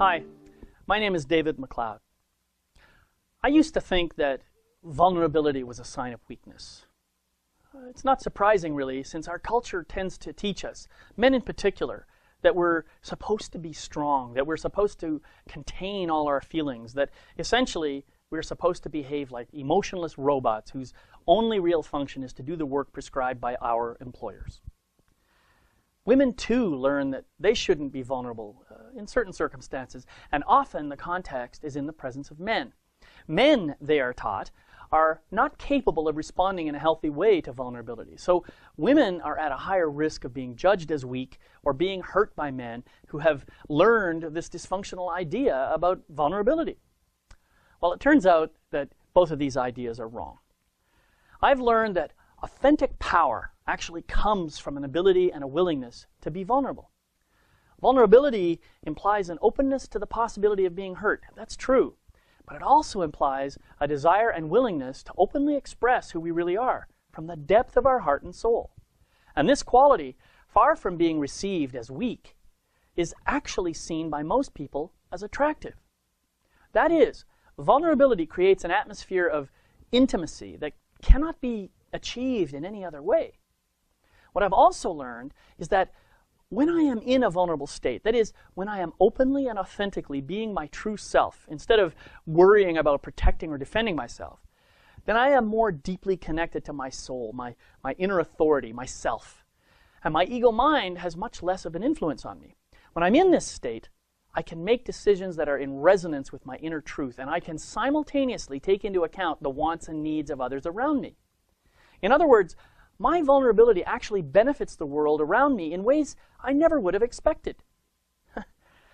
Hi, my name is David McLeod. I used to think that vulnerability was a sign of weakness. It's not surprising, really, since our culture tends to teach us, men in particular, that we're supposed to be strong, that we're supposed to contain all our feelings, that essentially we're supposed to behave like emotionless robots whose only real function is to do the work prescribed by our employers. Women, too, learn that they shouldn't be vulnerable in certain circumstances, and often the context is in the presence of men. Men, they are taught, are not capable of responding in a healthy way to vulnerability. So women are at a higher risk of being judged as weak or being hurt by men who have learned this dysfunctional idea about vulnerability. Well, it turns out that both of these ideas are wrong. I've learned that authentic power actually comes from an ability and a willingness to be vulnerable. Vulnerability implies an openness to the possibility of being hurt. That's true. But it also implies a desire and willingness to openly express who we really are from the depth of our heart and soul. And this quality, far from being received as weak, is actually seen by most people as attractive. That is, vulnerability creates an atmosphere of intimacy that cannot be achieved in any other way. What I've also learned is that when I am in a vulnerable state, that is, when I am openly and authentically being my true self, instead of worrying about protecting or defending myself, then I am more deeply connected to my soul, my inner authority, myself. And my ego mind has much less of an influence on me. When I'm in this state, I can make decisions that are in resonance with my inner truth, and I can simultaneously take into account the wants and needs of others around me. In other words, my vulnerability actually benefits the world around me in ways I never would have expected.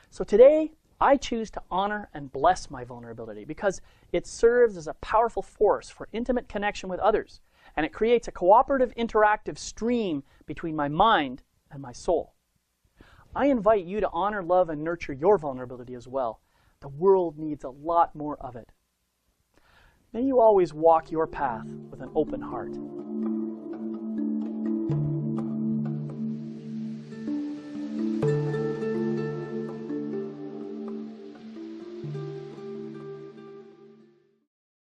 So today, I choose to honor and bless my vulnerability because it serves as a powerful force for intimate connection with others, and it creates a cooperative, interactive stream between my mind and my soul. I invite you to honor, love, and nurture your vulnerability as well. The world needs a lot more of it. May you always walk your path with an open heart.